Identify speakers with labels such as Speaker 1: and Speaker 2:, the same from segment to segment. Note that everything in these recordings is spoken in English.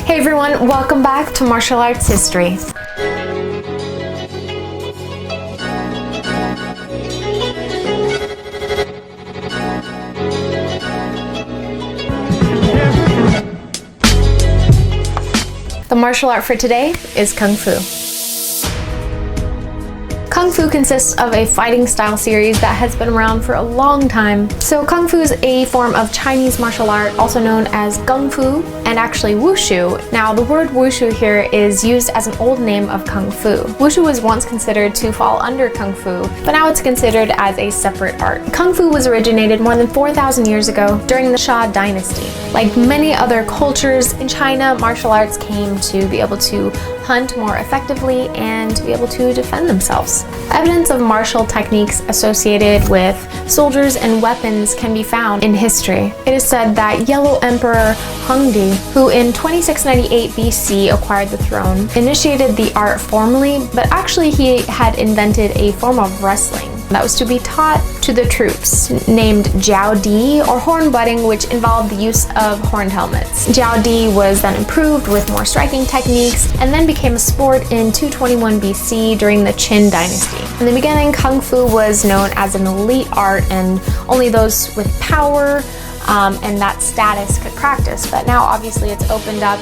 Speaker 1: Hey everyone, welcome back to Martial Arts History. The martial art for today is Kung Fu. Kung Fu consists of a fighting style series that has been around for a long time. So Kung Fu is a form of Chinese martial art, also known as Gung Fu, and actually Wushu. Now the word Wushu here is used as an old name of Kung Fu. Wushu was once considered to fall under Kung Fu, but now it's considered as a separate art. Kung Fu was originated more than 4,000 years ago during the Shah dynasty. Like many other cultures in China, martial arts came to be able to hunt more effectively and to be able to defend themselves. Evidence of martial techniques associated with soldiers and weapons can be found in history. It is said that Yellow Emperor Hongdi, who in 2698 BC acquired the throne, initiated the art formally, but actually he had invented a form of wrestling that was to be taught to the troops, named Jiao Di, or horn butting, which involved the use of horned helmets. Jiao Di was then improved with more striking techniques and then became a sport in 221 BC during the Qin dynasty. In the beginning, Kung Fu was known as an elite art and only those with power and that status could practice, but now obviously it's opened up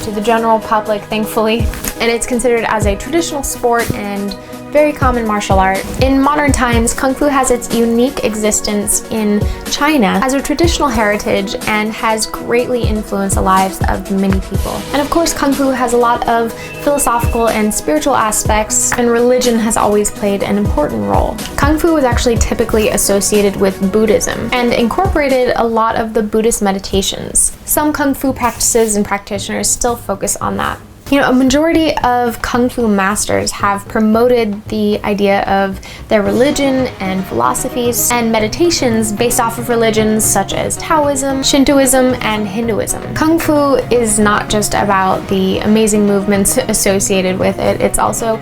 Speaker 1: to the general public, thankfully, and it's considered as a traditional sport and very common martial art. In modern times, Kung Fu has its unique existence in China as a traditional heritage and has greatly influenced the lives of many people. And of course, Kung Fu has a lot of philosophical and spiritual aspects, and religion has always played an important role. Kung Fu was actually typically associated with Buddhism and incorporated a lot of the Buddhist meditations. Some Kung Fu practices and practitioners still focus on that. You know, a majority of Kung Fu masters have promoted the idea of their religion and philosophies and meditations based off of religions such as Taoism, Shintoism, and Hinduism. Kung Fu is not just about the amazing movements associated with it, it's also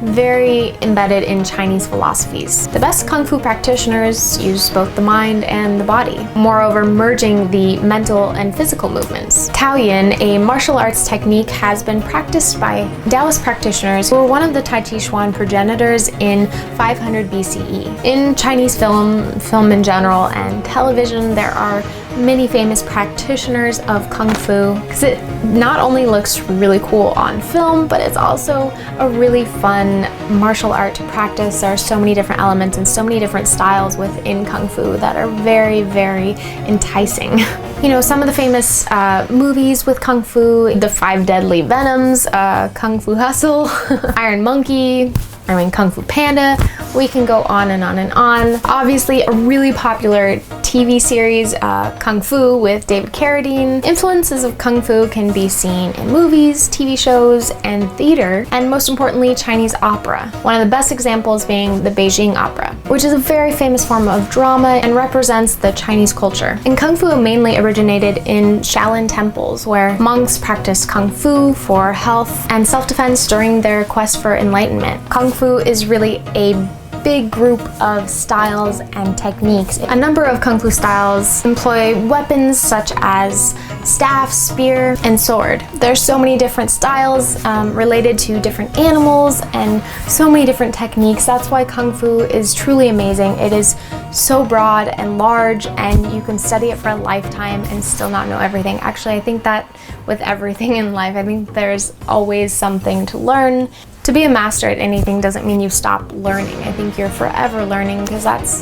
Speaker 1: very embedded in Chinese philosophies. The best Kung Fu practitioners use both the mind and the body, moreover merging the mental and physical movements. Taoyin, a martial arts technique, has been practiced by Taoist practitioners who were one of the Tai Chi Chuan progenitors in 500 BCE. In Chinese film in general, and television, there are many famous practitioners of Kung Fu because it not only looks really cool on film, but it's also a really fun martial art to practice. There are so many different elements and so many different styles within Kung Fu that are very, very enticing. You know, some of the famous movies with Kung Fu, The Five Deadly Venoms, Kung Fu Hustle, Iron Monkey, Kung Fu Panda, we can go on and on and on. Obviously, a really popular TV series, Kung Fu with David Carradine. Influences of Kung Fu can be seen in movies, TV shows, and theater, and most importantly, Chinese opera. One of the best examples being the Beijing opera, which is a very famous form of drama and represents the Chinese culture. And Kung Fu mainly originated in Shaolin temples, where monks practiced Kung Fu for health and self-defense during their quest for enlightenment. Kung Fu is really a big group of styles and techniques. A number of Kung Fu styles employ weapons such as staff, spear, and sword. There's so many different styles related to different animals and so many different techniques. That's why Kung Fu is truly amazing. It is so broad and large, and you can study it for a lifetime and still not know everything. Actually, I think that with everything in life, I think there's always something to learn. To be a master at anything doesn't mean you stop learning. I think you're forever learning because that's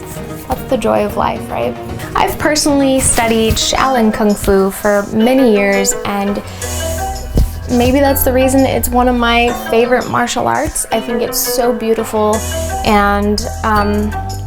Speaker 1: the joy of life, right? I've personally studied Shaolin Kung Fu for many years, and maybe that's the reason it's one of my favorite martial arts. I think it's so beautiful, and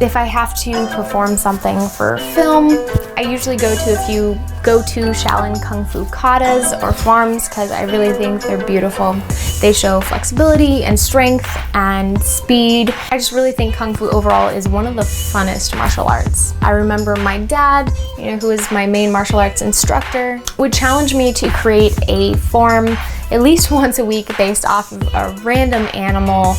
Speaker 1: if I have to perform something for film, I usually go to a few go-to Shaolin Kung Fu katas or forms because I really think they're beautiful. They show flexibility and strength and speed. I just really think Kung Fu overall is one of the funnest martial arts. I remember my dad, who is my main martial arts instructor, would challenge me to create a form at least once a week based off of a random animal,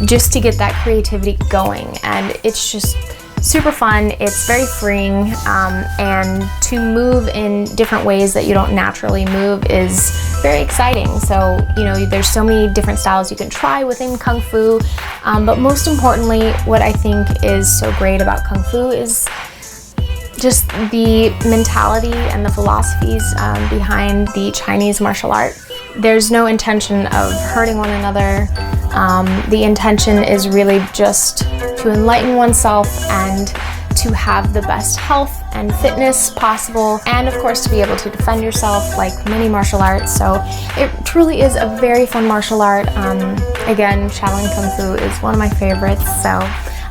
Speaker 1: just to get that creativity going. And it's just super fun, it's very freeing, and to move in different ways that you don't naturally move is very exciting. So, you know, there's so many different styles you can try within Kung Fu, but most importantly, what I think is so great about Kung Fu is just the mentality and the philosophies behind the Chinese martial art. There's no intention of hurting one another. The intention is really just to enlighten oneself and to have the best health and fitness possible, and of course to be able to defend yourself like many martial arts. So it truly is a very fun martial art. Again, Shaolin Kung Fu is one of my favorites, so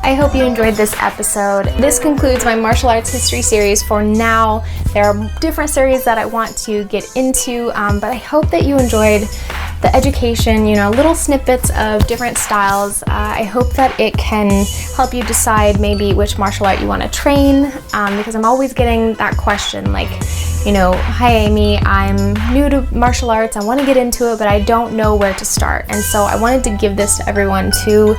Speaker 1: I hope you enjoyed this episode. This concludes my martial arts history series for now. There are different series that I want to get into, but I hope that you enjoyed the education, you know, little snippets of different styles. I hope that it can help you decide maybe which martial art you want to train, because I'm always getting that question like, you know, hi Amy, I'm new to martial arts, I want to get into it, but I don't know where to start. And so I wanted to give this to everyone to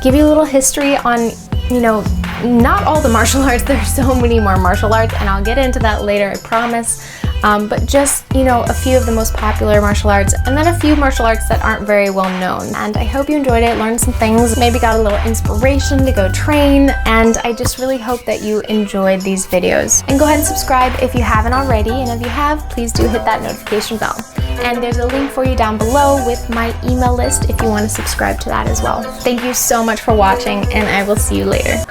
Speaker 1: give you a little history on, you know, not all the martial arts, there's so many more martial arts, and I'll get into that later, I promise. But just, you know, a few of the most popular martial arts, and then a few martial arts that aren't very well known. And I hope you enjoyed it, learned some things, maybe got a little inspiration to go train, and I just really hope that you enjoyed these videos. And go ahead and subscribe if you haven't already, and if you have, please do hit that notification bell. And there's a link for you down below with my email list if you want to subscribe to that as well. Thank you so much for watching, and I will see you later.